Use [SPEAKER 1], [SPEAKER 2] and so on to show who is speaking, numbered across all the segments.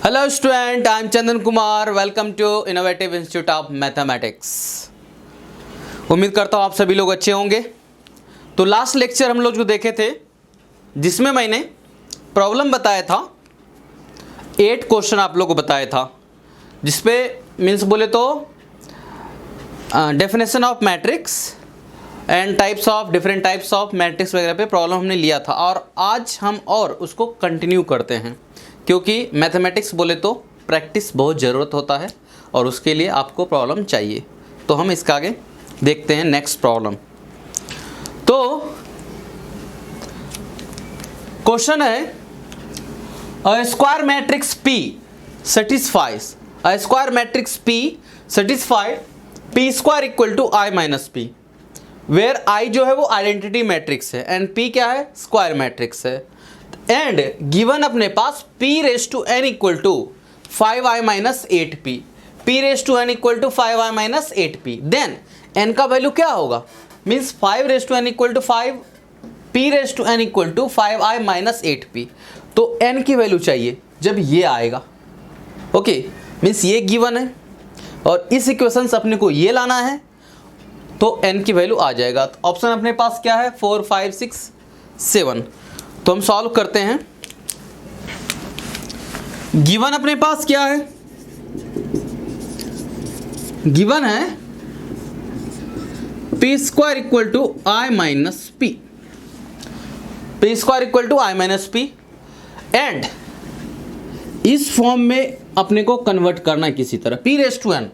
[SPEAKER 1] Hello student, I am Chandan Kumar. Welcome to innovative institute of mathematics. उम्मीद करता हूँ आप सभी लोग अच्छे होंगे। तो लास्ट लेक्चर हम लोग जो देखे थे, जिसमें मैंने प्रॉब्लम बताया था, 8 क्वेश्चन आप लोग को बताया था, जिसपे मीन्स बोले तो definition of matrix and types of different types of matrix वगैरह पे प्रॉब्लम हमने लिया था। और आज हम और उसको कंटिन्यू करते हैं, क्योंकि मैथमेटिक्स बोले तो प्रैक्टिस बहुत ज़रूरत होता है और उसके लिए आपको प्रॉब्लम चाहिए। तो हम इसका आगे देखते हैं नेक्स्ट प्रॉब्लम। तो क्वेश्चन है, a square matrix P satisfies a square matrix P satisfied P square equal to I minus P, where I जो है वो आइडेंटिटी मैट्रिक्स है एंड P क्या है, स्क्वायर मैट्रिक्स है। एंड गिवन अपने पास P raise to n equal to 5i minus 8p, P raise to n equal to 5i minus 8p, then n का वैल्यू क्या होगा, means 5 raise to n equal to 5, P raise to n equal to 5i minus 8p। तो n की value चाहिए जब ये आएगा, okay, means ये गिवन है और इस इक्वेशन से अपने को ये लाना है, तो n की वैल्यू आ जाएगा। तो ऑप्शन अपने पास क्या है, 4, 5, 6, 7। तो हम सॉल्व करते हैं। गिवन अपने पास क्या है, गिवन है P square equal to I minus P, P square equal to I minus P, and इस फॉर्म में अपने को कन्वर्ट करना है किसी तरह, पी रेस टू एन,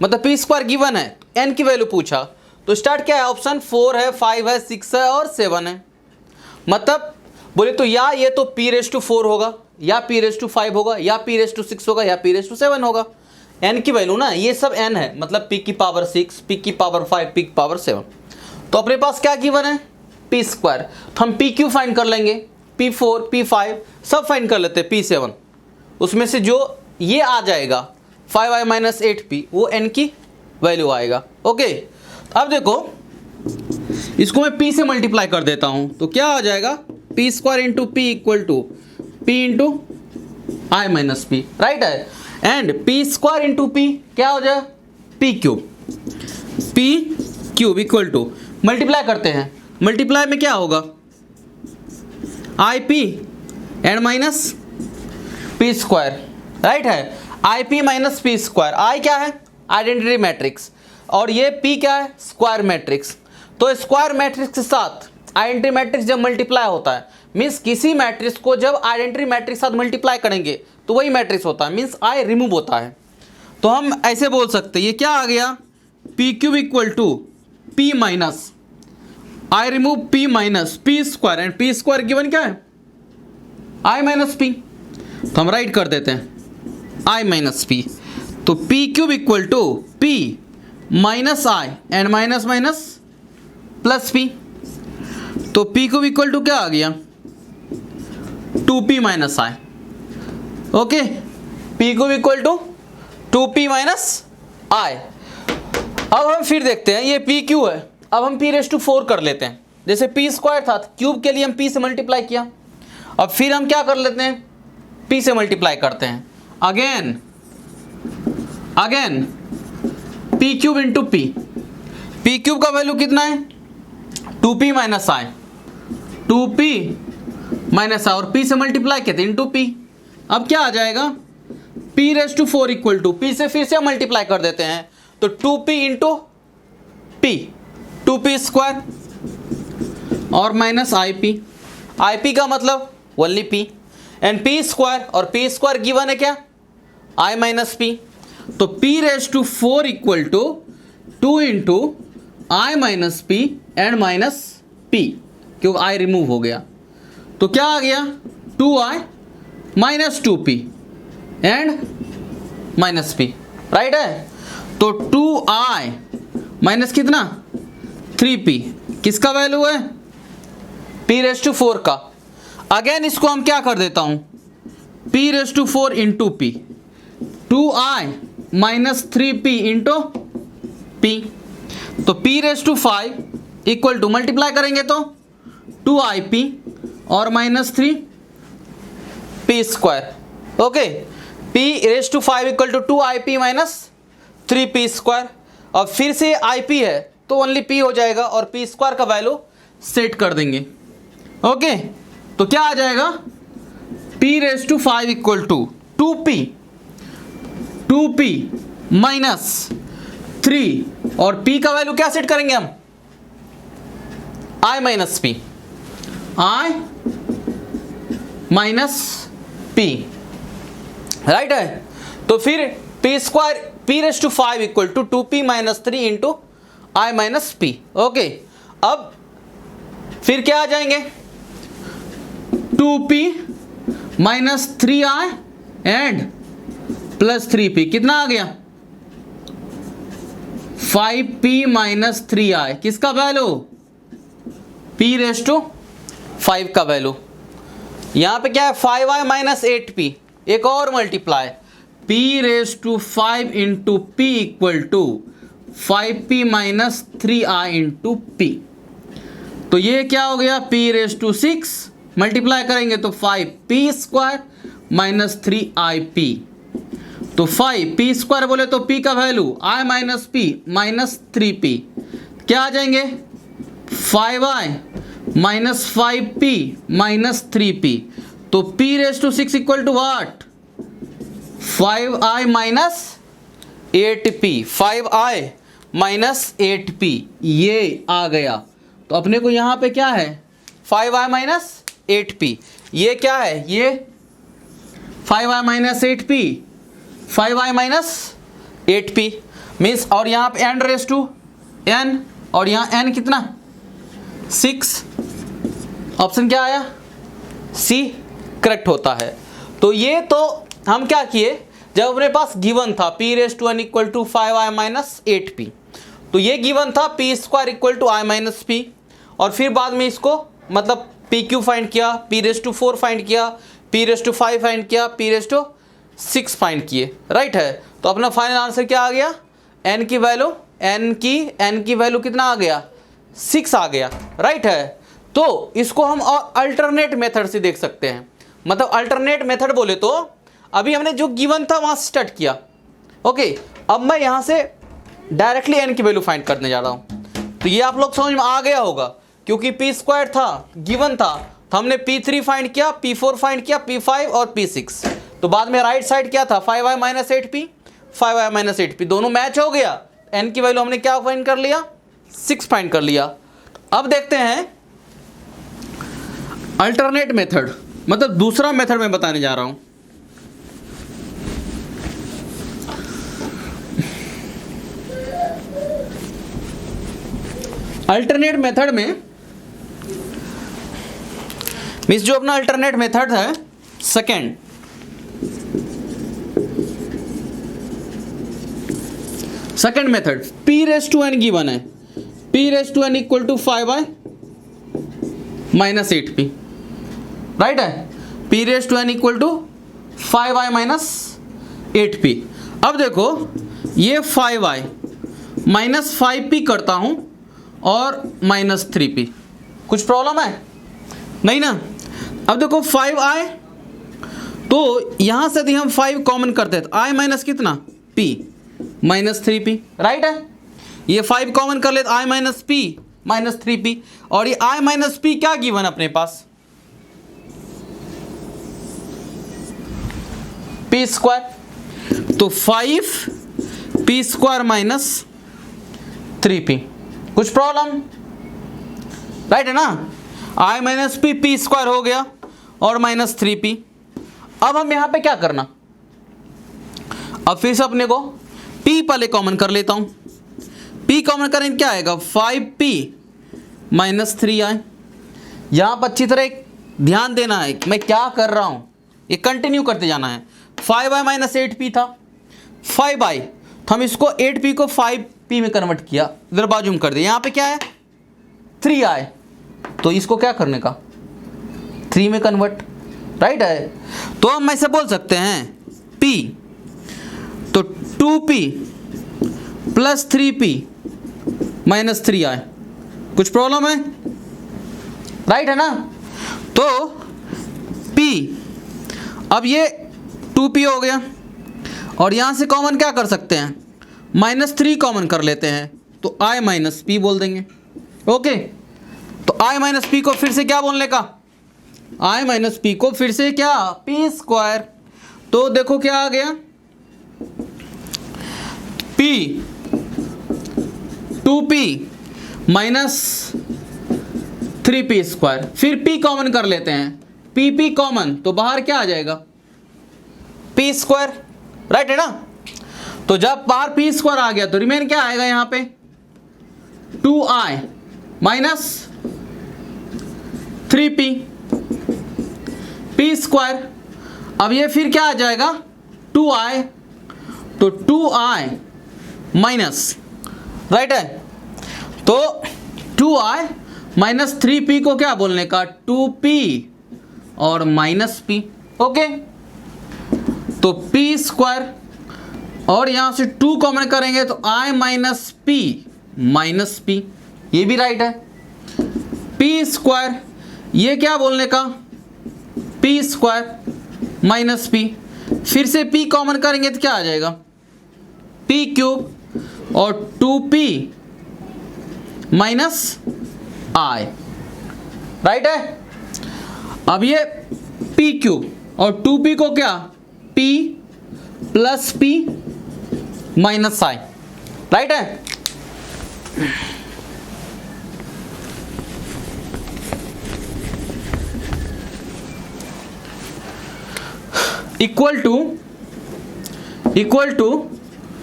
[SPEAKER 1] मतलब पी स्क्वायर गिवन है, एन की वैल्यू पूछा, तो स्टार्ट क्या है, ऑप्शन 4 है, 5 है, 6 है और 7 है। मतलब बोले तो या ये तो p रेस टू 4 होगा, या p रेस टू 5 होगा, या p रेस टू 6 होगा, या p रेस टू 7 होगा। n की वैल्यू ना, ये सब n है, मतलब p की पावर 6, p की पावर 5, p की पावर 7। तो अपने पास क्या गिवन है, p स्क्वायर, तो हम p क्यू फाइंड कर लेंगे, p4, p5 सब फाइंड कर लेते हैं, p7, उसमें से जो ये आ जाएगा 5i माइनस 8p, वो n की वैल्यू आएगा। ओके, अब देखो इसको मैं p से मल्टीप्लाई कर देता हूं, तो क्या आ जाएगा, P square into P equal to P into I minus P, right है। And P square into P क्या हो जाए, P cube equal to, multiply करते हैं, मल्टीप्लाई में क्या होगा, I P and minus P square, right है, I P minus P square. I क्या है, आइडेंटिटी मैट्रिक्स, और ये पी क्या है, स्क्वायर मैट्रिक्स। तो स्क्वायर मैट्रिक्स के साथ आइडेंटिटी मैट्रिक्स जब मल्टीप्लाई होता है, मीन्स किसी मैट्रिक्स को जब आइडेंटिटी मैट्रिक्स साथ मल्टीप्लाई करेंगे तो वही मैट्रिक्स होता है, मीन्स आई रिमूव होता है। तो हम ऐसे बोल सकते हैं, ये क्या आ गया, P cube equal to P minus I remove P minus P square, and P square given क्या है, आई माइनस पी। तो हम राइट कर देते हैं आई माइनस पी, तो P cube equal to P minus I and minus minus plus P. तो P cube equal to क्या आ गया, 2p minus I, okay, P cube equal to 2p minus I. अब हम फिर देखते हैं, ये p क्यू है, अब हम p रेस टू 4 कर लेते हैं, जैसे p स्क्वायर था, क्यूब के लिए हम p से मल्टीप्लाई किया, अब फिर हम क्या कर लेते हैं, p से मल्टीप्लाई करते हैं, again p cube into p cube का वैल्यू कितना है, 2p माइनस आई, 2p माइनस आई, और p से मल्टीप्लाई कहते हैं इंटू p। अब क्या आ जाएगा, p raise to 4 equal to, p से फिर से मल्टीप्लाई कर देते हैं, तो 2p into p, 2p square और माइनस ip का मतलब only p, and p square, और p स्क्वायर गिवन है क्या, i माइनस p। तो p raise to 4 equal to 2 into i minus p and minus p, क्योंकि i रिमूव हो गया, तो क्या आ गया, 2i minus 2p and minus p, right है। तो 2i माइनस कितना, 3p, किसका वैल्यू है, p रेस टू 4 का। अगेन इसको हम क्या कर देता हूं, p raise to 4 into p, 2i minus 3p into p, तो p raise to 5 equal to, multiply करेंगे तो 2ip और minus 3p square, okay, p⁵ equal to 2ip minus 3p²। और फिर से ip है तो ओनली p हो जाएगा और p² का वैल्यू सेट कर देंगे। ओके, तो क्या आ जाएगा, p⁵ equal to 2p minus 3 और p का वैल्यू क्या सेट करेंगे हम, i minus p, i minus p, right है। तो फिर p⁵ equal to 2p minus 3 into i minus p। Okay, अब फिर क्या आ जाएंगे, 2p minus 3i and plus 3p, कितना आ गया, 5p माइनस 3i, किसका वैल्यू, p⁵ का वैल्यू। यहां पे क्या है, 5i माइनस 8p, एक और multiply, p⁵ into p equal to 5p minus 3i into p। तो ये क्या हो गया, p⁵ मल्टीप्लाई करेंगे तो 5p² माइनस 3ip। तो 5p² बोले तो p का value i minus p minus 3p, क्या आ जाएंगे, 5i minus 5p minus 3p। तो p⁵ equal to what, 5i minus 8p, 5i minus 8p, ये आ गया। तो अपने को यहाँ पे क्या है, 5i माइनस 8p, ये क्या है, ये 5i minus 8p, 5i minus 8p means, और यहाँ पे n और यहाँ n कितना, 6, ऑप्शन क्या आया, सी करेक्ट होता है। तो ये तो हम क्या किए, जब अपने पास गिवन था p⁵ equal to 5i minus 8p, तो ये गिवन था p² equal to i minus p, और फिर बाद में इसको मतलब pq फाइंड किया, p⁴ फाइंड किया, p⁵ फाइंड किया, p⁵ फाइंड किए, राइट है। तो अपना फाइनल आंसर क्या आ गया, n की वैल्यू, n की वैल्यू कितना आ गया, 6 आ गया, राइट है। तो इसको हम अल्टरनेट मेथड से देख सकते हैं, मतलब अल्टरनेट मेथड बोले तो अभी हमने जो गिवन था वहां से स्टार्ट किया। ओके, अब मैं यहां से डायरेक्टली n की वैल्यू फाइंड करने जा रहा हूं। तो ये आप लोग समझ में आ गया होगा, क्योंकि p² था, गिवन था, तो हमने p3 फाइंड किया, p4 फाइंड किया, p5 और p6। तो बाद में राइट साइड क्या था, 5i minus 8p, 5i minus 8p, दोनों मैच हो गया। n की वैल्यू हमने क्या फाइंड कर लिया, 6 फाइंड कर लिया। अब देखते हैं अल्टरनेट मेथड, मतलब दूसरा मेथड मैं बताने जा रहा हूं। अल्टरनेट मेथड में मीन्स जो अपना अल्टरनेट मेथड है सेकेंड, मेथड p⁵n गिवन है, p⁵n equal to 5i minus 8p, right है, p⁵n equal to 5i minus 8p। अब देखो ये 5i माइनस 5p करता हूं और माइनस 3p, कुछ प्रॉब्लम है नहीं ना। अब देखो 5i, तो यहां से यदि हम 5 कॉमन करते हैं तो i माइनस कितना, p माइनस 3p, राइट है। ये 5 कॉमन कर लेते, i minus p minus 3p, और ये i माइनस p क्या गिवन अपने पास, p²। तो 5p² माइनस 3p, कुछ प्रॉब्लम, राइट है ना। i माइनस p p² हो गया और माइनस 3p। अब हम यहां पे क्या करना, अब फिर से अपने को p पहले कॉमन कर लेता हूं, p कॉमन करें क्या आएगा, 5p माइनस 3i। यहां पर अच्छी तरह एक ध्यान देना है मैं क्या कर रहा हूं, ये कंटिन्यू करते जाना है। 5i माइनस 8p था, 5i, तो हम इसको 8p को 5p में कन्वर्ट किया, इधर बाजू में कर दिया। यहां पे क्या है 3i, तो इसको क्या करने का 3 में कन्वर्ट, राइट है। तो हम ऐसे बोल सकते हैं p, तो 2p plus 3p minus 3i, कुछ प्रॉब्लम है, राइट है ना। तो p, अब ये 2p हो गया, और यहाँ से कॉमन क्या कर सकते हैं, -3 कॉमन कर लेते हैं तो i माइनस पी बोल देंगे। ओके, तो i माइनस पी को फिर से क्या बोलने का, i माइनस पी को फिर से क्या, पी स्क्वायर। तो देखो क्या आ गया, p 2p minus 3p square, फिर p कॉमन कर लेते हैं, p कॉमन तो बाहर क्या आ जाएगा, p स्क्वायर, राइट है ना। तो जब बाहर p स्क्वायर आ गया तो रिमेन क्या आएगा यहाँ पे, 2i minus 3p p square. अब ये फिर क्या आ जाएगा, 2i, तो 2i माइनस, राइट है, तो 2i माइनस 3p को क्या बोलने का, 2p और माइनस p। ओके, तो p स्क्वायर और यहां से 2 कॉमन करेंगे तो i minus p minus p, ये भी राइट है। p स्क्वायर ये क्या बोलने का, p स्क्वायर माइनस p, फिर से p कॉमन करेंगे तो क्या आ जाएगा, p क्यूब और 2p माइनस i, राइट है। अब ये p क्यूब और 2p को क्या, p plus p minus i, right है। इक्वल टू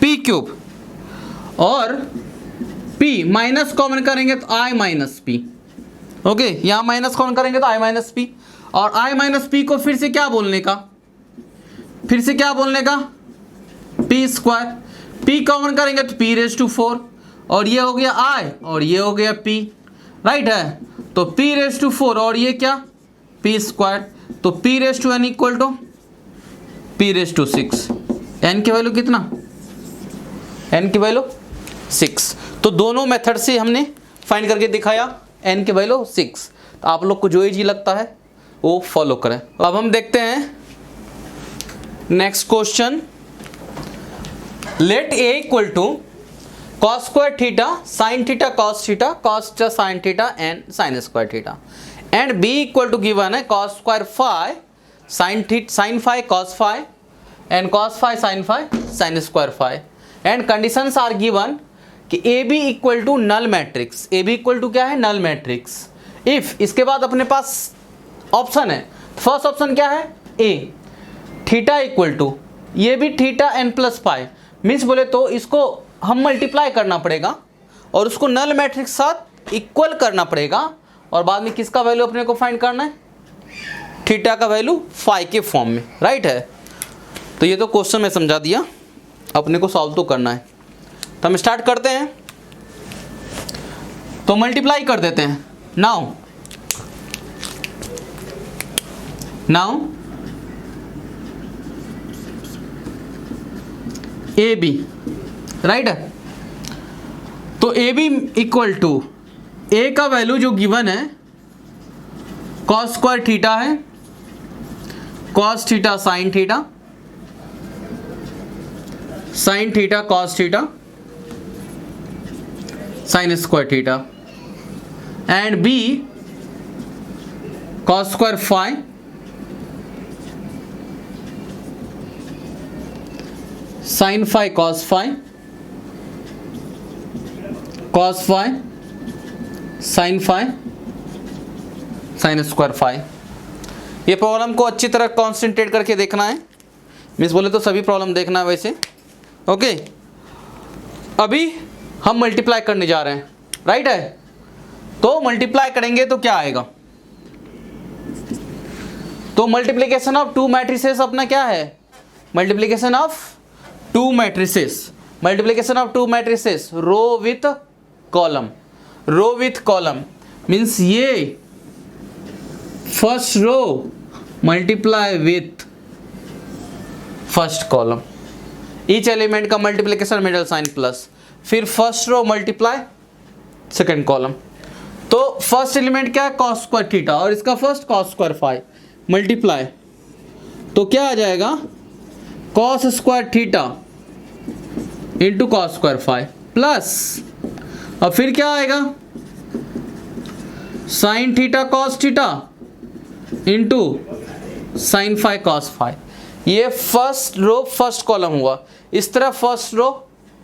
[SPEAKER 1] p क्यूब और p माइनस कॉमन करेंगे तो i माइनस p। ओके, यहां माइनस कॉमन करेंगे तो i माइनस p, और i माइनस p को फिर से क्या बोलने का, p स्क्वायर, p कॉमन करेंगे तो p रेज टू 4, और ये हो गया i और ये हो गया p, राइट है। तो p रेज टू 4 और ये क्या, p स्क्वायर, तो p raise to n equal to p raise to 6। n की वैल्यू कितना, n की वैल्यू 6। तो दोनों मेथड से हमने फाइंड करके दिखाया n की वैल्यू 6। तो आप लोग को जो इजी लगता है वो फॉलो करें। अब हम देखते हैं next question. Let a equal to cos square theta sin theta cos theta cos sin theta and sin square theta, and b equal to given है cos square phi sin phi cos phi and cos phi sin phi sin square phi, and conditions are given कि A B equal to null matrix, A B equal to क्या है, null matrix. If इसके बाद अपने पास option है, first option क्या है, ए थीटा इक्वल टू, ये भी theta N plus phi, means बोले तो इसको हम मल्टीप्लाई करना पड़ेगा और उसको नल मैट्रिक्स साथ इक्वल करना पड़ेगा, और बाद में किसका वैल्यू अपने को फाइंड करना है, थीटा का वैल्यू फाई के फॉर्म में, राइट है। तो ये तो क्वेश्चन में समझा दिया, अपने को सॉल्व तो करना है। तो हम स्टार्ट करते हैं, तो मल्टीप्लाई कर देते हैं। नाउ ए बी, राइट है। तो A B equal to, A का वैल्यू जो गिवन है कॉस स्क्वायर थीटा है, cos theta sine theta, sine theta cos theta sine square theta, and B cos square phi sine phi cos phi sine phi sine square phi. ये problem को अच्छी तरह concentrate करके देखना है, means बोले तो सभी प्रॉब्लम देखना है वैसे। ओके, अभी हम मल्टीप्लाई करने जा रहे हैं, राइट है। तो मल्टीप्लाई करेंगे तो क्या आएगा, तो मल्टीप्लिकेशन ऑफ टू मैट्रिसेस अपना क्या है, multiplication of two matrices, row with column, means ये first row multiply with first column, each element का मल्टीप्लिकेशन मिडल साइन प्लस, फिर first row multiply second column. तो फर्स्ट एलिमेंट क्या है, cos square theta, और इसका first cos square phi multiply, तो क्या आ जाएगा cos square theta into cos square phi plus, अब फिर क्या आएगा, sine theta cos theta into sine phi cos phi. ये फर्स्ट रो फर्स्ट कॉलम हुआ, इस तरह फर्स्ट रो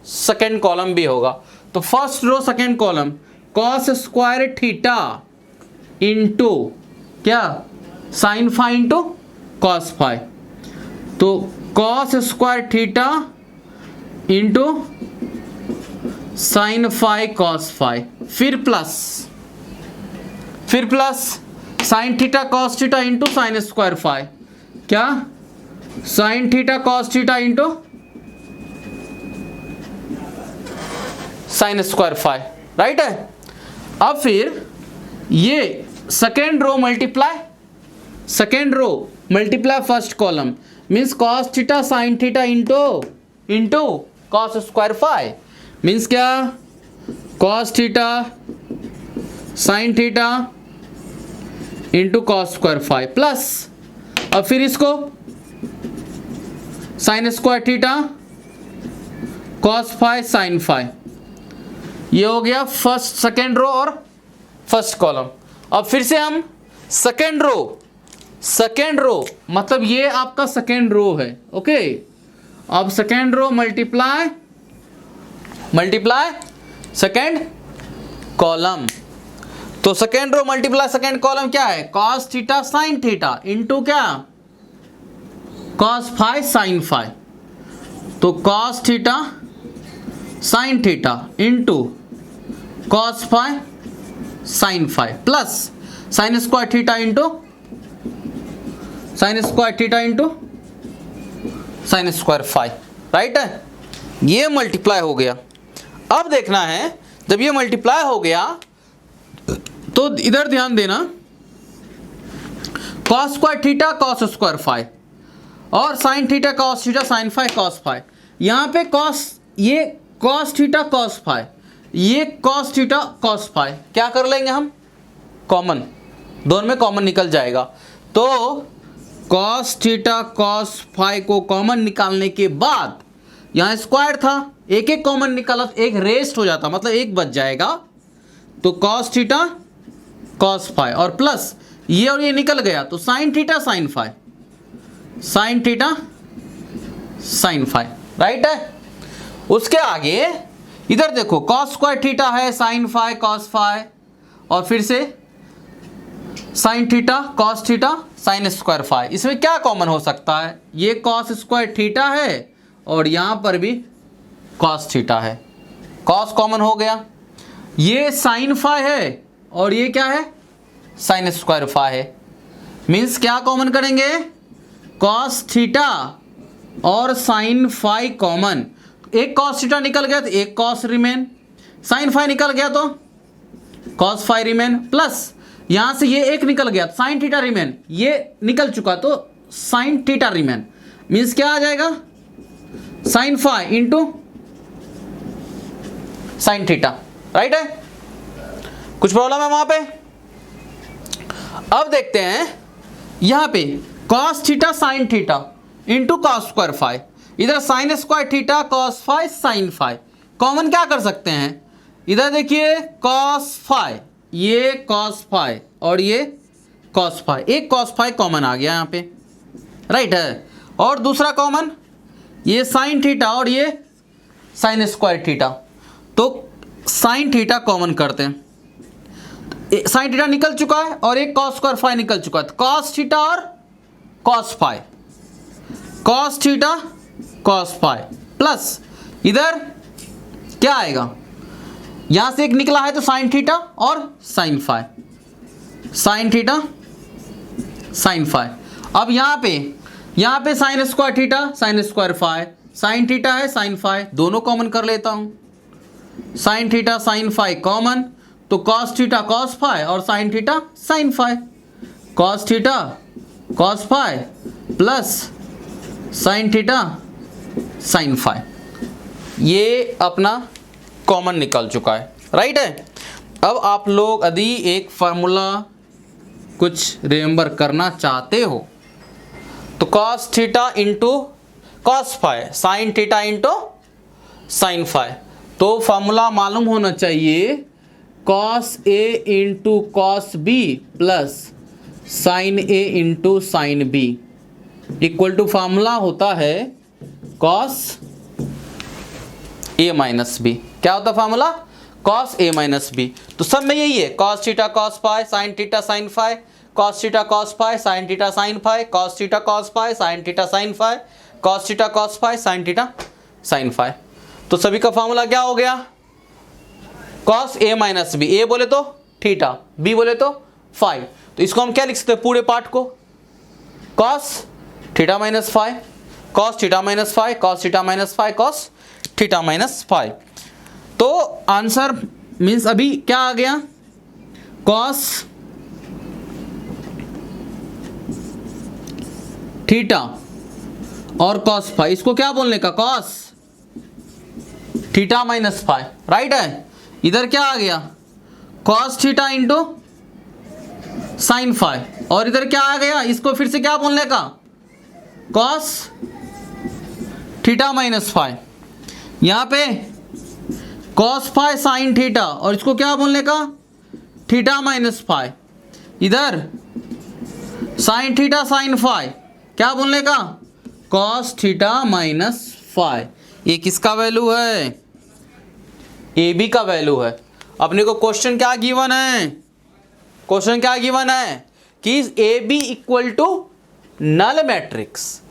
[SPEAKER 1] सेकेंड कॉलम भी होगा। तो first row second column cos square theta into क्या, sine phi into cos phi, तो cos square theta into sine phi cos phi, फिर plus sine theta cos theta into sine square phi, क्या, sine theta cos theta into sine square phi, right है। अब फिर ये second row multiply first column means cos theta sine theta into cos square phi, means क्या, cos theta sine theta into cos square phi plus, अब फिर इसको sine square theta cos phi sine phi, ये हो गया first second row और first column. अब फिर से हम सेकेंड रो मतलब ये आपका सेकेंड रो है, ओके। अब second row multiply second column, तो second row multiply second column क्या है, cos theta sine theta into क्या, कॉस फाई साइन फाई, तो cos theta sine theta into cos phi sine phi plus sine square theta into sine square phi, right है। ये multiply हो गया। अब देखना है जब ये मल्टीप्लाई हो गया तो इधर ध्यान देना, cos square theta cos square phi और sine theta cos theta sine phi cos phi, यहाँ पे ये कॉस थीटा कॉस फाई, ये कॉस थीटा कॉस फाई, क्या कर लेंगे हम, कॉमन, दोनों में कॉमन निकल जाएगा। तो कॉस थीटा कॉस फाई को कॉमन निकालने के बाद यहाँ स्क्वायर था, एक एक कॉमन निकाला तो एक रेस्ट हो जाता, मतलब एक बच जाएगा, तो कॉस थीटा कॉस फाई और प्लस ये और ये निकल गया तो sine theta sine phi, sine theta sine phi, right है। उसके आगे इधर देखो कॉस स्क्वायर थीटा है साइन फाई कॉस फाई और फिर से sine theta cos theta sine square phi, इसमें क्या कॉमन हो सकता है, ये कॉस स्क्वायर थीटा है और यहाँ पर भी कॉस थीटा है, कॉस कॉमन हो गया, ये साइन फाई है और ये क्या है, साइन स्क्वायर फाई है, मीन्स क्या कॉमन करेंगे, कॉस थीटा और साइन फाई कॉमन, एक कॉस थीटा निकल गया तो एक कॉस रिमेन, साइन फाई निकल गया तो कॉस फाई रिमेन, प्लस यहां से ये एक निकल गया साइन थीटा रिमेन, ये निकल चुका तो साइन थीटा रिमेन, मीन्स क्या आ जाएगा, sine phi into sine theta, right है। कुछ प्रॉब्लम है वहां पे। अब देखते हैं यहां पे cos theta sine theta into cos square phi, इधर sine square theta cos phi sine phi, common क्या कर सकते हैं, इधर देखिए कॉस फाई, ये कॉस फाई और ये कॉस फाई, एक कॉस फाई कॉमन आ गया यहाँ पे, राइट है। और दूसरा कॉमन ये साइन थीटा और ये साइन स्क्वायर थीटा, तो साइन थीटा कॉमन करते हैं, साइन थीटा निकल चुका है और एक कॉस स्क्वायर फाई निकल चुका है, तो कॉस थीटा और cos phi, cos theta cos phi plus इधर क्या आएगा, यहां से एक निकला है तो साइन थीटा और sine phi, sine theta sine phi. अब यहां पे sine square theta sine square phi, sine theta है साइन फाई, दोनों कॉमन कर लेता हूं, sine theta sine phi common, तो कॉस थीटा कॉस फाई और sine theta sine phi, cos theta cos phi plus sine theta sine phi, ये अपना common निकल चुका है, राइट है। अब आप लोग यदि एक फार्मूला कुछ रिमेंबर करना चाहते हो तो cos theta into cos phi, sine theta into sine phi. तो फॉर्मूला मालूम होना चाहिए cos A into cos B plus sine A into sine B equal to formula होता है कॉस ए माइनस बी। क्या होता है formula? Cos A minus B. तो सब में यही है, cos theta cos phi sine theta sine phi, cos theta cos phi sine theta sine phi, cos theta cos phi sine theta sine phi, cos theta cos phi sine theta sine phi. तो सभी का formula क्या हो गया? Cos A minus B. A बोले तो theta, B बोले तो फाई। तो इसको हम क्या लिख सकते हैं पूरे पार्ट को? Cos theta minus phi, cos theta minus phi, cos theta minus phi, cos theta minus phi. तो आंसर मीन्स अभी क्या आ गया? कॉस थीटा और कॉस फाई, इसको क्या बोलने का? Cos theta minus phi, right है। इधर क्या आ गया? Cos theta into sine phi, और इधर क्या आ गया? इसको फिर से क्या बोलने का? Cos theta minus phi. यहां पे कॉस फाई साइन थीटा, और इसको क्या बोलने का? Theta minus phi. इधर साइन थीटा साइन फाई, क्या बोलने का? Cos theta minus phi. ये किसका वैल्यू है? ए बी का वैल्यू है। अपने को क्वेश्चन क्या गिवन है? क्वेश्चन क्या गिवन है कि A B equal to null matrix,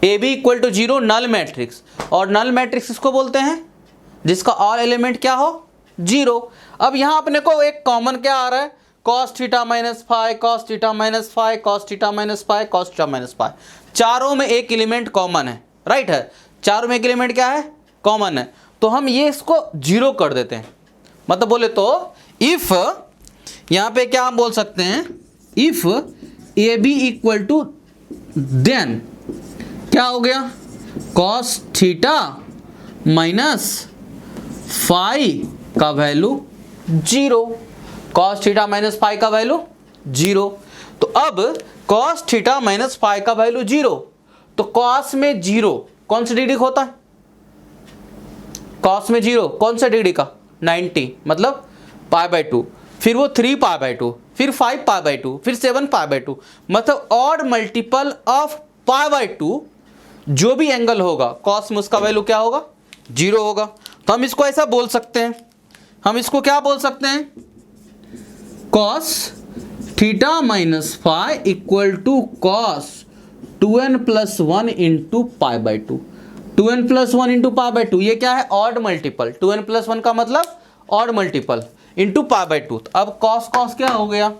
[SPEAKER 1] A B equal to 0 null matrix. और नल मैट्रिक्स इसको बोलते हैं जिसका ऑल एलिमेंट क्या हो? 0। अब यहां अपने को एक कॉमन क्या आ रहा है? Cos theta minus phi, cos theta minus phi, cos theta minus phi, cos theta minus phi. चारों में एक एलिमेंट कॉमन है, राइट है। चारों में एक एलिमेंट क्या है? कॉमन है। तो हम ये इसको 0 कर देते हैं। मतलब बोले तो इफ, यहां पे क्या हम बोल सकते हैं? If A B equal to, then क्या हो गया? कॉस थीटा माइनस फाई का value 0, cos theta minus phi का वैल्यू 0। तो अब कॉस थीटा माइनस फाई का वैल्यू 0, तो कॉस में 0 कौन सी डिग्री का होता है? कॉस में 0 कौन सा डिग्री का? 90, मतलब π/2। फिर वो 3π/2, फिर 5π/2, फिर 7π/2, मतलब ऑड मल्टीपल ऑफ π/2 जो भी एंगल होगा कॉस में उसका वैल्यू क्या होगा? 0 होगा। तो हम इसको ऐसा बोल सकते हैं, हम इसको क्या बोल सकते हैं? Cos theta minus phi equal to cos 2n + 1 into π/2। 2n + 1 into π/2 ये क्या है? Odd multiple. 2n + 1 का मतलब ऑड मल्टीपल इंटू π/2। अब कॉस कॉस क्या हो गया?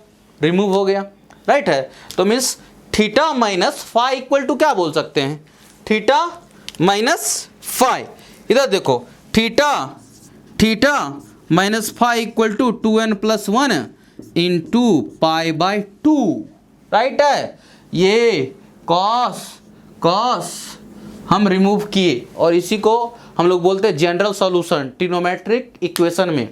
[SPEAKER 1] रिमूव हो गया, राइट है। तो means theta minus phi equal to क्या बोल सकते हैं? Theta minus phi. इधर देखो, theta minus phi equal to 2n + 1 into π/2, right है। ये कॉस हम रिमूव किए, और इसी को हम लोग बोलते हैं जनरल सॉल्यूशन ट्रिग्नोमेट्रिक इक्वेशन में।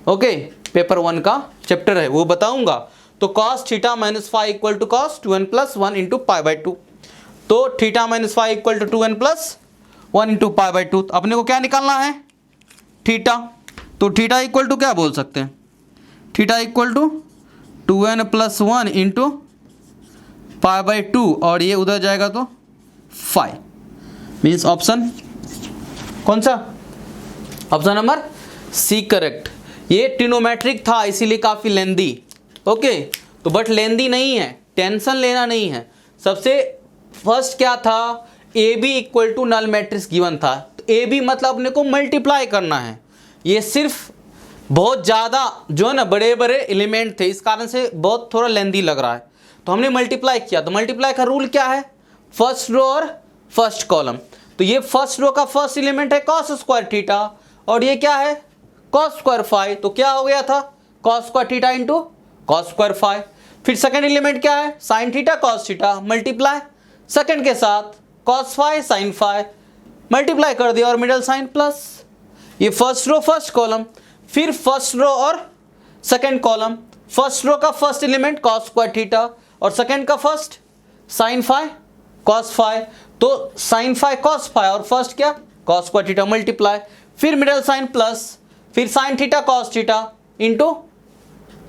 [SPEAKER 1] ओके, पेपर 1 का चैप्टर है, वो बताऊंगा। तो cos theta minus phi equal to cos 2n + 1 into π/2। तो theta minus phi equal to 2n + 1 into π/2। तो अपने को क्या निकालना है? थीटा। तो थीटा इक्वल टू क्या बोल सकते हैं? Theta equal to 2n + 1 into π/2, और ये उधर जाएगा तो 5। मीन्स ऑप्शन कौन सा? Option number C correct. ये ट्रिग्नोमेट्रिक था इसीलिए काफ़ी लेंदी। ओके, तो बट लेंदी नहीं है, टेंशन लेना नहीं है। सबसे फर्स्ट क्या था? A B equal to null matrix given था। तो ए बी मतलब अपने को मल्टीप्लाई करना है। ये सिर्फ बहुत ज़्यादा जो है ना बड़े बड़े एलिमेंट थे, इस कारण से बहुत थोड़ा लेंदी लग रहा है। तो हमने मल्टीप्लाई किया। तो मल्टीप्लाई का रूल क्या है? फर्स्ट रो और फर्स्ट कॉलम। तो ये फर्स्ट रो का फर्स्ट एलिमेंट है कॉस स्क्वायर थीटा, और ये क्या है? Cos square phi. तो क्या हो गया था? Cos square theta into cos square phi. फिर सेकंड एलिमेंट क्या है? Sine theta cos theta, multiply second के साथ cos phi sine phi, multiply कर दिया और मिडल साइन प्लस। ये फर्स्ट रो फर्स्ट कॉलम। फिर फर्स्ट रो और सेकंड कॉलम। फर्स्ट रो का first element cos square theta, और सेकंड का first sine phi cos phi, तो साइन फाई कॉस फाई और फर्स्ट क्या कॉस स्क्वायर थीटा मल्टीप्लाई, फिर मिडल साइन प्लस, फिर sine theta cos theta into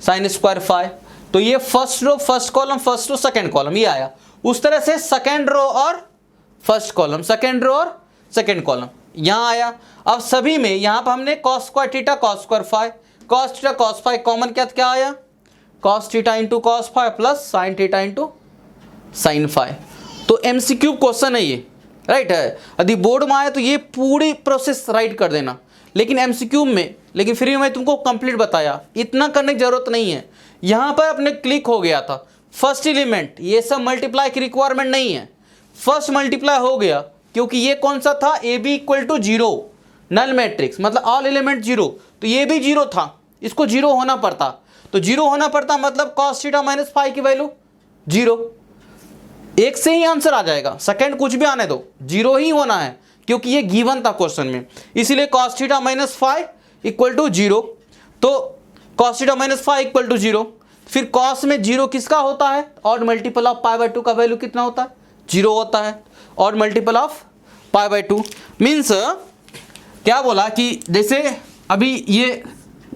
[SPEAKER 1] sine square phi. तो ये first row first column, first row second column, ये आया। उस तरह से सेकंड रो और फर्स्ट कॉलम, सेकंड रो और सेकंड कॉलम यहाँ आया। अब सभी में यहाँ पर हमने cos square theta cos square phi, cos theta cos phi common क्या आया, cos theta into cos phi plus sine theta into sine phi. तो एमसीक्यू क्वेश्चन है ये, राइट है। यदि बोर्ड में आया तो ये पूरी प्रोसेस राइट कर देना, लेकिन एमसीक्यू में, लेकिन फिर भी मैं तुमको कंप्लीट बताया, इतना करने की जरूरत नहीं है। यहाँ पर अपने क्लिक हो गया था फर्स्ट एलिमेंट, ये सब मल्टीप्लाई की रिक्वायरमेंट नहीं है, फर्स्ट मल्टीप्लाई हो गया क्योंकि ये कौन सा था, A B equal to zero, null matrix मतलब ऑल एलिमेंट जीरो, तो ये भी जीरो था, इसको जीरो होना पड़ता, तो जीरो होना पड़ता मतलब कॉस थीटा माइनस फाई की वैल्यू जीरो, एक से ही आंसर आ जाएगा, सेकंड कुछ भी आने दो, जीरो ही होना है क्योंकि ये गिवन था क्वेश्चन में, इसलिए cos theta minus phi equal to zero. तो cos theta minus phi equal to zero, फिर कॉस में जीरो किसका होता है, odd multiple of pi by two का वैल्यू कितना होता है, जीरो होता है, odd multiple of pi by two. Means क्या बोला कि जैसे अभी ये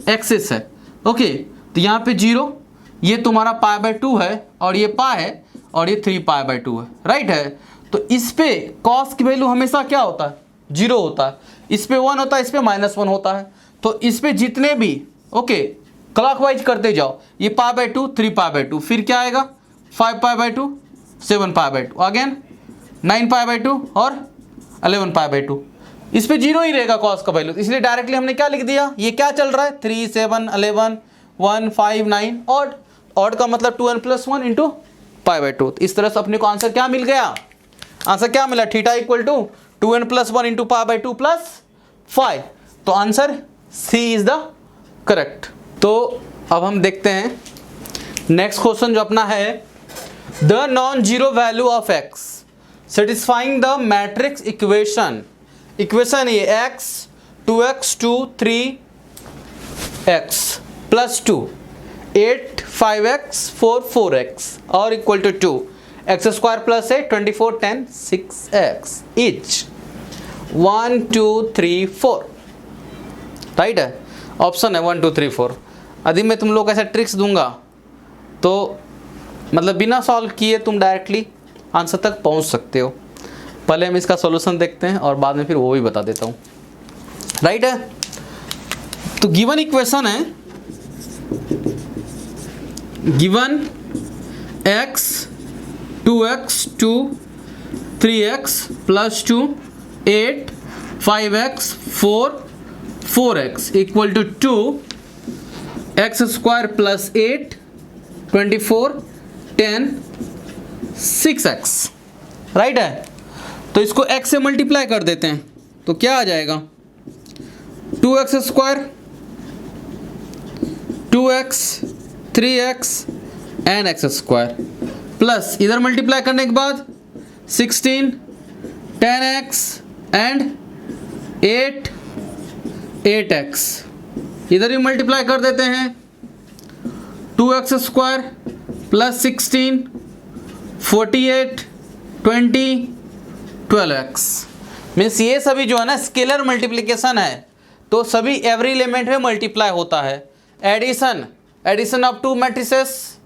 [SPEAKER 1] एक्सिस है, ओके, तो यहाँ पे जीरो, ये तुम्हारा पाई बाय टू है और ये पाई है और ये 3 पाई बाय 2 है, राइट है। तो इस पे कॉस की वैल्यू हमेशा क्या होता है, जीरो होता है, इस पे 1 होता है, इस पे -1 होता है। तो इस पे जितने भी ओके क्लॉकवाइज करते जाओ, ये पाई बाय 2 3 पाई बाय 2, फिर क्या आएगा 5 पाई by 2 7 pi by 2, again 9 pi by 2 और 11 पाई बाय 2। इस पे जीरो ही रहेगा कॉस का वैल्यू, इसलिए डायरेक्टली हमने क्या लिख दिया, ये क्या चल रहा है 3 7 11 1 5 9 ऑड, ऑड का मतलब 2n + 1 इंटू पाई बाय 2। इस तरह से अपने को आंसर क्या मिल गया, आंसर क्या मिला, theta equal to 2n + 1 into pi by 2 + 5। तो answer C is the correct. तो अब हम देखते हैं नेक्स्ट क्वेश्चन जो अपना है, the non zero value of x satisfying the matrix equation, equation ये x 2x 2 3x + 2 8 5x 4 4x और equal to 2 x² + 8 24 10 6x each 1 2 3 4, right है, ऑप्शन है 1 2 3 4। यदि मैं तुम लोग ऐसा ट्रिक्स दूंगा तो मतलब बिना सॉल्व किए तुम डायरेक्टली आंसर तक पहुंच सकते हो। पहले हम इसका सॉल्यूशन देखते हैं और बाद में फिर वो भी बता देता हूँ, राइट है। तो गिवन इक्वेशन है, given x 2x 2 3x + 2 8 5x 4 4x equal to 2 x² + 8 24 10 6x, right है। तो इसको x से मल्टीप्लाई कर देते हैं तो क्या आ जाएगा 2x² 2x 3x and x² plus इधर मल्टीप्लाई करने के बाद 16 10x एंड 8 8x, इधर भी मल्टीप्लाई कर देते हैं 2x² + 16 48 20 12x। मीन्स ये सभी जो है ना स्केलर मल्टीप्लिकेशन है, तो सभी एवरी एलिमेंट में मल्टीप्लाई होता है। Addition, addition of two matrices,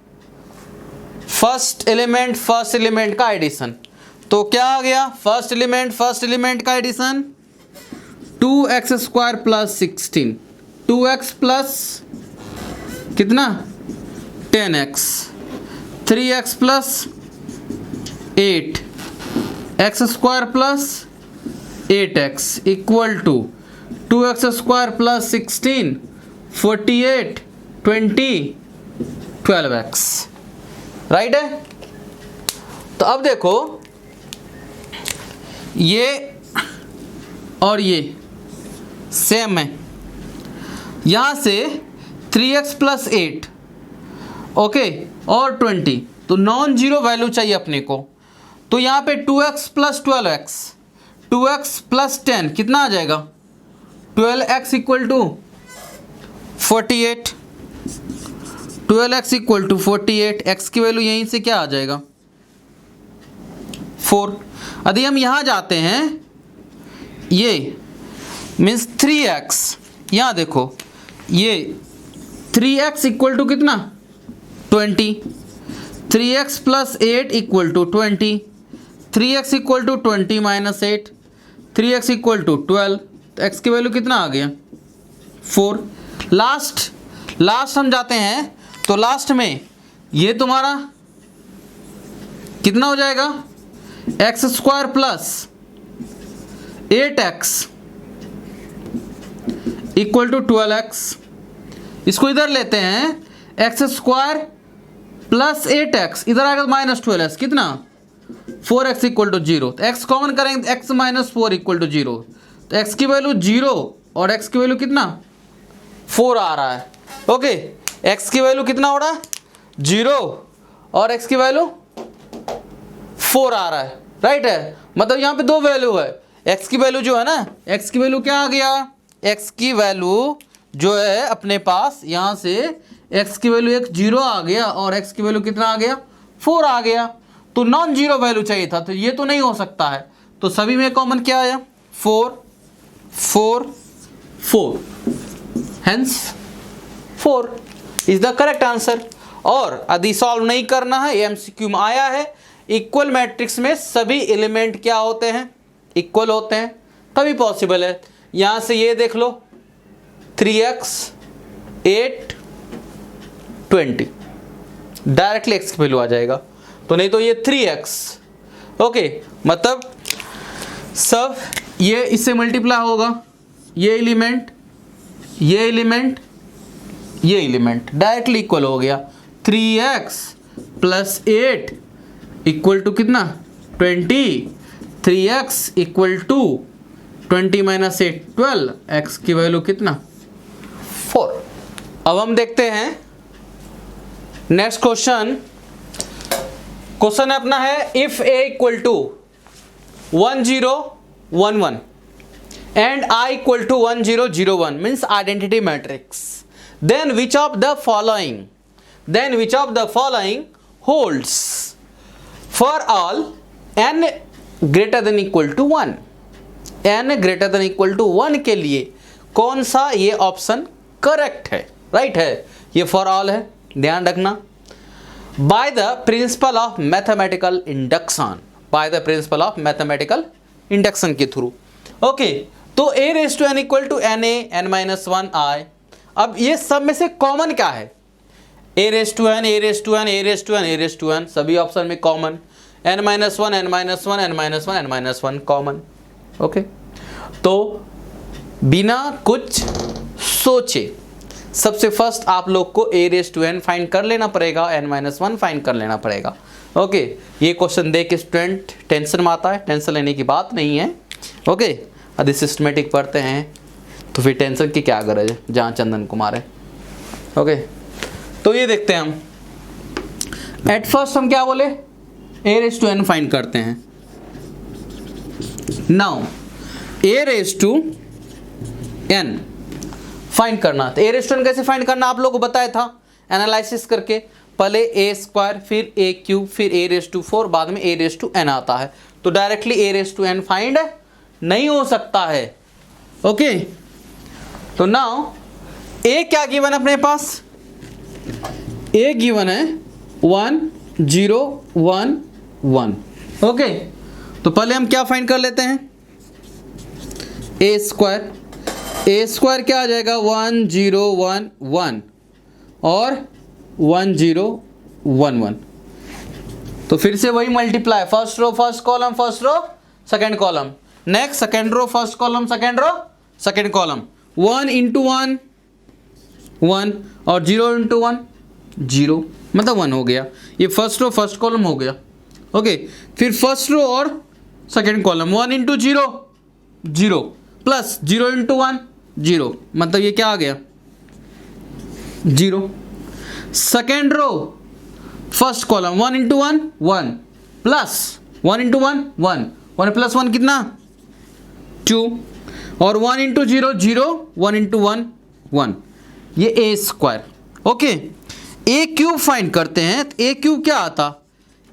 [SPEAKER 1] first element का एडिशन, तो क्या आ गया फर्स्ट एलिमेंट का एडिशन 2x² + 16 2x प्लस कितना 10x 3x + 8 x² + 8x equal to 2x² + 16 48 20 12x, right है। तो अब देखो ये और ये सेम है, यहाँ से 3x + 8 ओके और 20, तो नॉन जीरो वैल्यू चाहिए अपने को। तो यहाँ पे 2x + 12x 2x + 10 कितना आ जाएगा 12x equal to 48 12x equal to 48, x की वैल्यू यहीं से क्या आ जाएगा 4। यदि हम यहाँ जाते हैं, ये मीन्स 3x, यहाँ देखो ये 3x इक्वल टू कितना 20, 3x plus 8 equal to 20, 3x equal to 20 minus 8, 3x equal to 12, तो x की वैल्यू कितना आ गया 4। लास्ट हम जाते हैं, तो लास्ट में ये तुम्हारा कितना हो जाएगा x square plus 8x equal to 12x। इसको इधर लेते हैं, एक्स स्क्वायर प्लस 8x, इधर आएगा माइनस 12x, कितना 4x इक्वल टू 0। तो x कॉमन करेंगे, x माइनस 4 इक्वल टू 0, तो x की वैल्यू 0 और x की वैल्यू कितना 4 आ रहा है। ओके, x की वैल्यू कितना हो रहा है 0 और x की वैल्यू 4 आ रहा है, राइट है। मतलब यहाँ पे दो वैल्यू है, x की वैल्यू जो है ना, x की वैल्यू क्या आ गया, x की वैल्यू जो है अपने पास यहाँ से x की वैल्यू एक 0 आ गया और x की वैल्यू कितना आ गया 4 आ गया। तो नॉन जीरो वैल्यू चाहिए था, तो ये तो नहीं हो सकता है, तो सभी में कॉमन क्या आया 4 4 4, hence 4 is the correct answer. और यदि सॉल्व नहीं करना है, एमसीक्यू में आया है, इक्वल मैट्रिक्स में सभी एलिमेंट क्या होते हैं इक्वल होते हैं, तभी पॉसिबल है। यहां से ये देख लो 3x 8 20, डायरेक्टली x की वैल्यू आ जाएगा, तो नहीं तो ये 3x। ओके, मतलब सब ये इससे मल्टीप्लाई होगा, ये एलिमेंट ये एलिमेंट ये एलिमेंट डायरेक्टली इक्वल हो गया। 3x प्लस 8 इक्वल टू कितना 20, 3x equal to 20 minus 8 12, x की वैल्यू कितना 4। अब हम देखते हैं नेक्स्ट क्वेश्चन। क्वेश्चन अपना है if a equal to 1 0 1 1 and I equal to 1 0 0 1 means identity matrix, then which of the following holds for all n greater than equal to 1, n greater than equal to 1 के लिए कौन सा ये option correct है, right है, ये for all है, ध्यान रखना। By the principle of mathematical induction, by the principle of mathematical induction के थ्रू। ओके, तो a raise to n equal to n a n minus 1 I. अब ये सब में से कॉमन क्या है, a raise to n, a raise to n, a raise to n, a raise to n, सभी ऑप्शन में कॉमन, n minus 1 n minus 1 n minus 1 n minus 1 common. Okay, तो बिना कुछ सोचे सबसे फर्स्ट आप लोग को a raise to n find कर लेना पड़ेगा, n माइनस 1 फाइंड कर लेना पड़ेगा। ओके, ये क्वेश्चन देख के स्टूडेंट टेंशन में आता है, टेंशन लेने की बात नहीं है। ओके, यदि सिस्टमेटिक पढ़ते हैं तो फिर टेंशन की क्या गरज है, जहाँ चंदन कुमार है। ओके, तो ये देखते हैं हम। एट फर्स्ट हम क्या बोले, a raise to n find करते हैं। Now a raise to n find करना, तो a रेस टू n कैसे फाइंड करना आप लोगों को बताया था एनालिसिस करके, पहले a स्क्वायर फिर a क्यूब फिर a रेस टू 4 बाद में a रेस टू n आता है, तो directly a raise to n find नहीं हो सकता है। ओके, तो नाउ a क्या गिवन है अपने पास, a गिवन है 1 0 1 1। ओके, तो पहले हम क्या फाइंड कर लेते हैं a स्क्वायर क्या आ जाएगा 1 0 1 1 और 1 0 1 1। तो फिर से वही multiply, first row first column, first row second column, next second row first column, second row second column, 1 into 1 1 और 0 इंटू 1 0, मतलब 1 हो गया। ये फर्स्ट रो फर्स्ट कॉलम हो गया। ओके, फिर फर्स्ट रो और second column 1 into 0 0 plus 0 into 1 0, मतलब ये क्या आ गया 0। Second row first column 1 into 1 1 plus 1 into 1 1 1 plus 1 कितना 2 और 1 इंटू 0 0 1 इंटू 1 1, ये a square. Okay, a cube find करते हैं, तो a क्यूब क्या आता,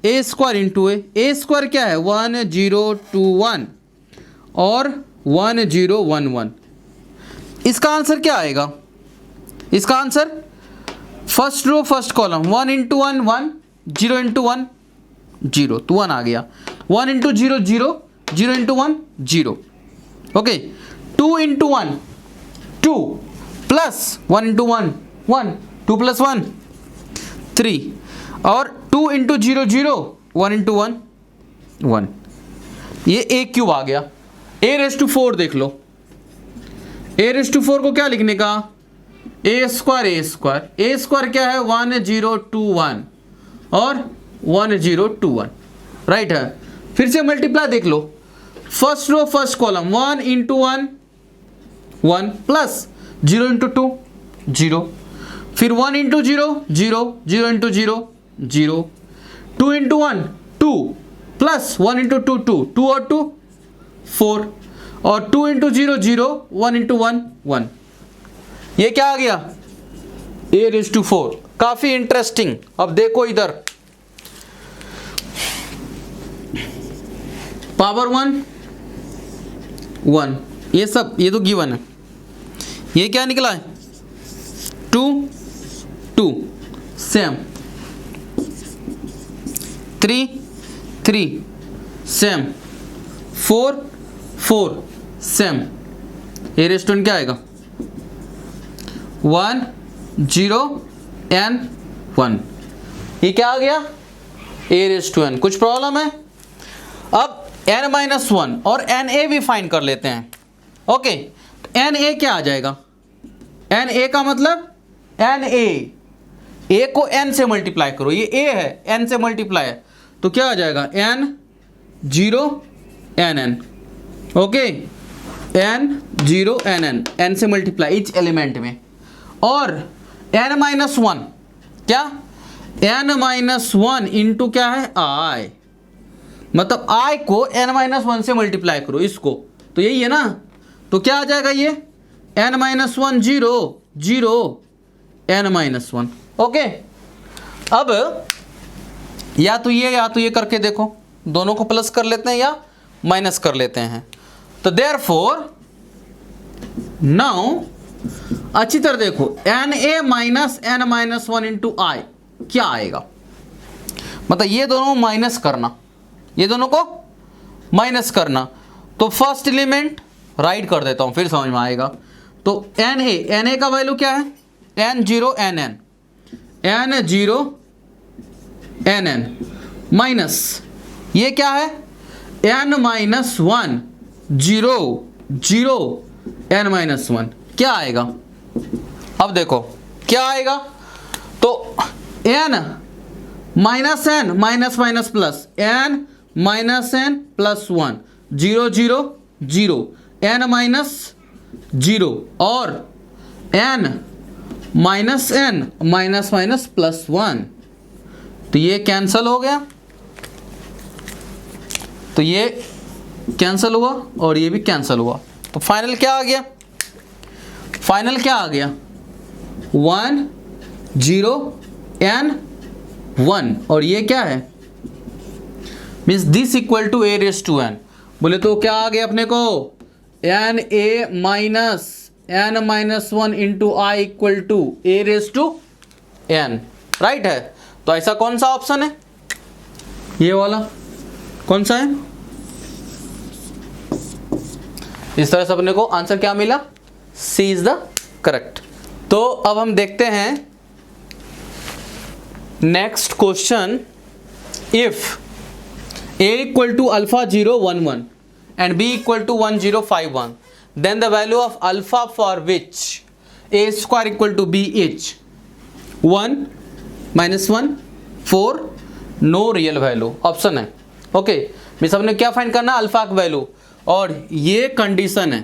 [SPEAKER 1] ए स्क्वायर इंटू ए स्क्वायर क्या है 1021 और 1011। इसका आंसर क्या आएगा? इसका answer first row first column 1 into 1 1, 0 into 1 0, तो 1 आ गया। 1 into 0 0, 0 into 1 0। Okay, 2 into 1 2 plus 1 into 1 1, 2 plus 1 3, और 2 इंटू 0 0, 1 इंटू 1 1। ये ए क्यूब आ गया। ए रेस टू 4 देख लो। ए रेस टू 4 को क्या लिखने का? ए स्क्वायर ए स्क्वायर। ए स्क्वायर क्या है 1021 और 1021, राइट है। फिर से मल्टीप्लाई देख लो। First row first column 1 into 1 1 plus 0 into 2 0, फिर 1 into 0 0, 0 into 0 0, 2 into 1 2 plus 1 into 2 2, 2 और 2 4, और 2 इंटू 0 0, 1 इंटू 1 1। ये क्या आ गया? ए रेज़ टू 4। काफी इंटरेस्टिंग। अब देखो इधर पावर 1 1, ये सब ये तो गिवन है। ये क्या निकला है 2 2 same, 3 3 same, 4 4 same. A raise to n क्या आएगा 1 0 n 1। ये क्या आ गया ए रेज़ टू n। कुछ प्रॉब्लम है? अब n-1 और na भी फाइंड कर लेते हैं। ओके, na क्या आ जाएगा? na का मतलब na, a को n से मल्टीप्लाई करो, ये a है, n से मल्टीप्लाई है, तो क्या आ जाएगा n 0 nn। Okay, n 0 nn, n से मल्टीप्लाई इच एलिमेंट में। और n-1 क्या n-1 इंटू क्या है i, मतलब i को n-1 से मल्टीप्लाई करो इसको, तो यही है ना। तो क्या आ जाएगा ये n-1 0 0 n-1। ओके, अब या तो ये करके देखो, दोनों को प्लस कर लेते हैं या माइनस कर लेते हैं। तो देयरफॉर नाउ अच्छी तरह देखो na minus n-1 into i क्या आएगा, मतलब ये दोनों माइनस करना, ये दोनों को माइनस करना। तो फर्स्ट एलिमेंट राइट कर देता हूं, फिर समझ में आएगा। तो na का वैल्यू क्या है n0 nn, n0 nn minus ये क्या है n-1 0 0 n-1, क्या आएगा? अब देखो क्या आएगा, तो n minus n minus minus plus n minus n plus 1 0 0 0 n minus 0 और n minus n minus minus plus 1, तो ये कैंसल हो गया, तो ये कैंसल हुआ और ये भी कैंसल हुआ। तो फाइनल क्या आ गया? फाइनल क्या आ गया 1 0 n 1, और ये क्या है means this equal to A raise to n। बोले तो क्या आ गया अपने को na minus n-1 into i equal to A raise to n, right है। तो ऐसा कौन सा ऑप्शन है? ये वाला कौन सा है? इस तरह से अपने को आंसर क्या मिला, सी इज द करेक्ट। तो अब हम देखते हैं next question. If a equal to alpha 0 1 1 and b equal to 1 0 5 1, then the value of alpha for which a square equal to b is 1 minus 1 4 no real value option है। Okay, miss हमने क्या find करना, alpha का value, और ये condition है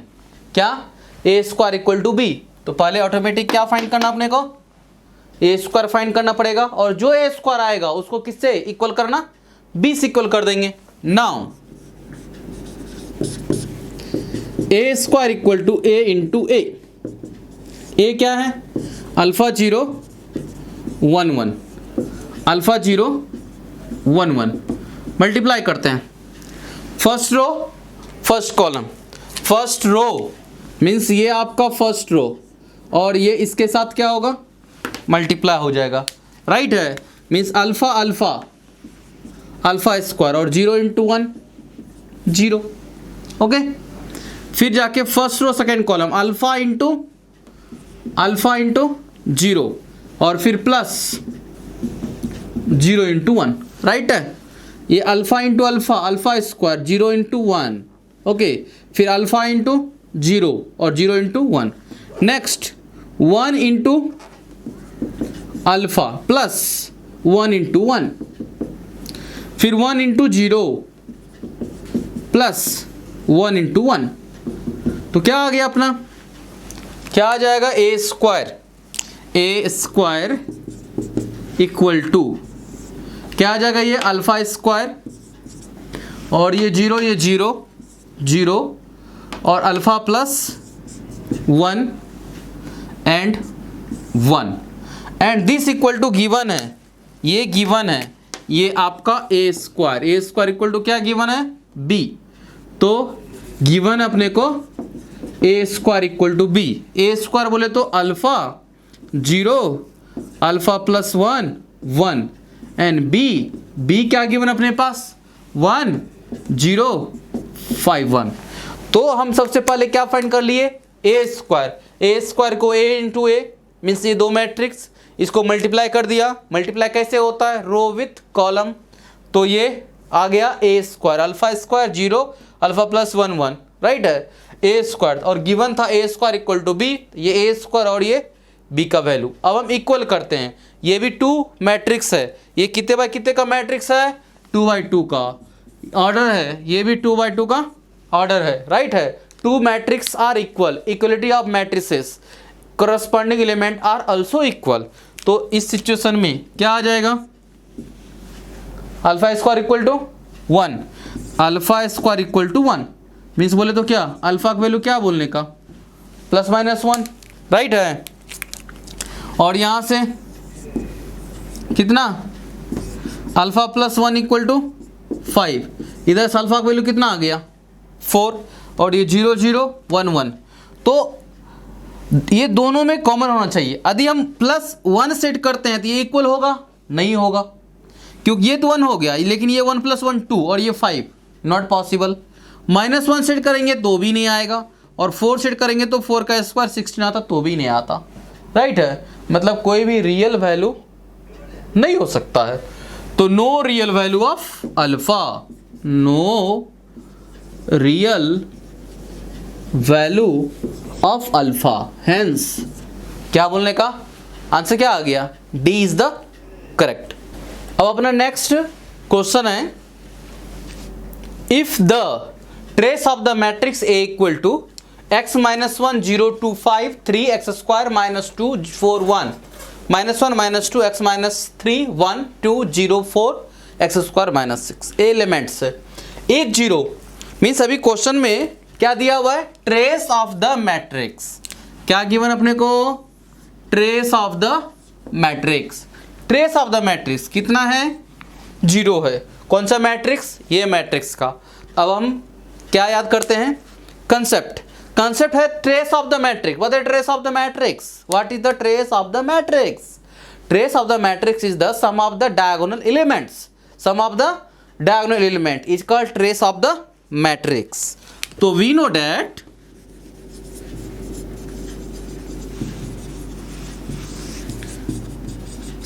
[SPEAKER 1] क्या a square equal to b। तो पहले ऑटोमेटिक क्या फाइंड करना अपने को, a स्क्वायर फाइंड करना पड़ेगा, और जो a स्क्वायर आएगा उसको किससे इक्वल करना, b से इक्वल कर देंगे। Now A square equal to A into A क्या है अल्फा 0 1 1, अल्फा 0 1 1। मल्टीप्लाई करते हैं, first row first column. First row means ये आपका फर्स्ट रो और ये इसके साथ क्या होगा, मल्टीप्लाई हो जाएगा, राइट है। Means alpha alpha alpha square और 0 इंटू 1 0, ओके। फिर जाके first row second column alpha into 0 और फिर प्लस 0 इंटू 1, राइट है। ये alpha into alpha square 0 into 1, okay. फिर अल्फा इंटू 0 और 0 into 1। Next 1 into alpha plus 1 into 1, फिर 1 इंटू 0 प्लस 1 इंटू 1। तो क्या आ गया अपना, क्या आ जाएगा, ए स्क्वायर इक्वल टू क्या आ जाएगा, ये अल्फा स्क्वायर और ये 0 और alpha plus 1 and 1 and this equal to given है, ये गिवन है, ये आपका ए स्क्वायर इक्वल टू क्या गिवन है, बी। तो गिवन अपने को A square equal to B. A square बोले तो alpha 0 alpha plus 1 and B क्या गिवन अपने पास 1 0 5 1। तो हम सबसे पहले क्या फाइंड कर लिए, ए स्क्वायर को ए इंटू ए मीन्स ये दो मैट्रिक्स, इसको मल्टीप्लाई कर दिया। मल्टीप्लाई कैसे होता है, रो विथ कॉलम। तो ये आ गया A square alpha square 0 alpha plus 1 right है, ए स्क्वायर और गिवन था A square equal to B, ये ए स्क्वायर और ये बी का वैल्यू। अब हम इक्वल करते हैं, ये भी 2 मैट्रिक्स है, ये कितने बाय कितने का मैट्रिक्स है, 2 बाय 2 का ऑर्डर है, ये भी 2 बाय 2 का ऑर्डर है, राइट है। 2 matrix are equal, equality of matrices, corresponding element are also equal. तो इस सिचुएशन में क्या आ जाएगा, alpha square equal to 1, alpha square equal to 1 means बोले तो क्या, अल्फा का वैल्यू क्या बोलने का, प्लस माइनस 1, राइट है। और यहां से कितना, अल्फा प्लस 1 इक्वल टू 5, इधर से अल्फा का वैल्यू कितना आ गया 4 और ये 0 0 1 1। तो ये दोनों में कॉमन होना चाहिए। यदि हम प्लस 1 सेट करते हैं तो ये इक्वल होगा, नहीं होगा, क्योंकि ये तो 1 हो गया, लेकिन ये 1 प्लस 1 2 और ये 5, नॉट पॉसिबल। -1 सेट करेंगे तो भी नहीं आएगा, और 4 सेट करेंगे तो 4 का स्क्वायर 16 आता, तो भी नहीं आता, राइट है। मतलब कोई भी रियल वैल्यू नहीं हो सकता है। तो no real value of alpha, no real value of alpha, hence क्या बोलने का आंसर क्या आ गया, डी इज द करेक्ट। अब अपना नेक्स्ट क्वेश्चन है, if the trace of the matrix A equal to x -1 0 2 5 3 x square -2 4 1 -1 -2 x -3 1 2 0 4 x square -6 elements है। 1 0 मीन्स अभी क्वेश्चन में क्या दिया हुआ है, ट्रेस ऑफ द मैट्रिक्स। क्या गिवन अपने को, trace of the matrix. Trace of the matrix कितना है, 0 है। कौन सा मैट्रिक्स, ये मैट्रिक्स का। अब हम क्या याद करते हैं, कंसेप्ट है trace of the matrix. What is trace of the matrix, what is the trace of the matrix. Trace of the matrix is the sum of the diagonal elements, sum of the diagonal element is called trace of the matrix. तो we know that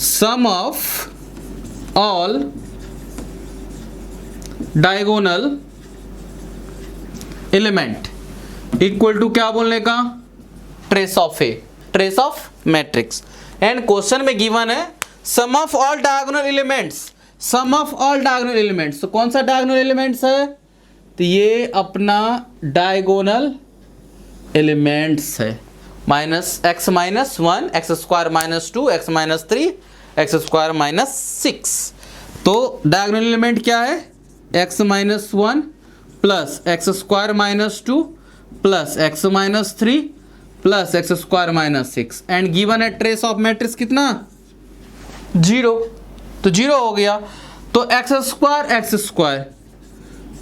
[SPEAKER 1] sum of all diagonal element equal to क्या बोलने का, trace of A, trace of matrix. And question में given है sum of all diagonal elements, sum of all diagonal elements. तो कौन सा diagonal elements है, तो ये अपना डायगोनल एलिमेंट्स है, -x -1 x square -2 x -3 x square -6। तो डायगोनल एलिमेंट क्या है, x -1 plus x square -2 plus x -3 plus x square -6 and given है ट्रेस ऑफ मैट्रिक्स कितना, 0। तो 0 हो गया। तो x square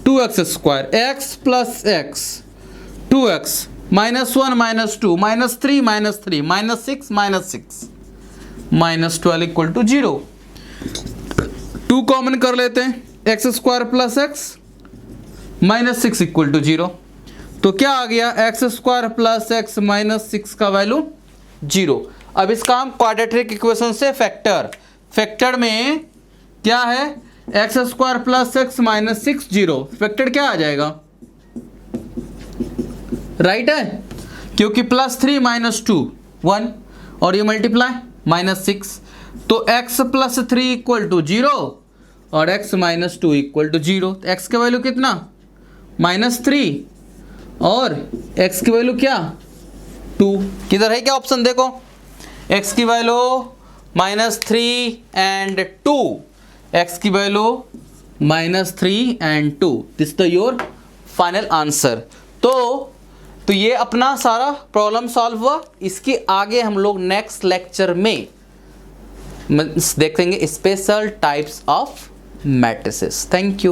[SPEAKER 1] 2x square x plus x 2x -1 -2 -3 -3 -6 -12 equal to 0। 2 common कर लेते हैं, x square plus x -6 equal to 0। तो क्या आ गया, एक्स स्क्वायर प्लस एक्स -6 का वैल्यू 0। अब इसका हम क्वाड्रेटिक इक्वेशन से फैक्टर में क्या है, x square plus x -6 0, factor क्या आ जाएगा, राइट है, क्योंकि +3 -2 1 और ये मल्टीप्लाई -6, तो x प्लस 3 इक्वल टू 0 और x -2 इक्वल टू 0। x का वैल्यू कितना, -3 और x की वैल्यू क्या, 2। किधर है क्या ऑप्शन, देखो x की वैल्यू -3 एंड 2, x की value -3 and 2, this the your final answer. तो ये अपना सारा प्रॉब्लम सॉल्व हुआ। इसके आगे हम लोग नेक्स्ट लेक्चर में देखेंगे special types of matrices. Thank you.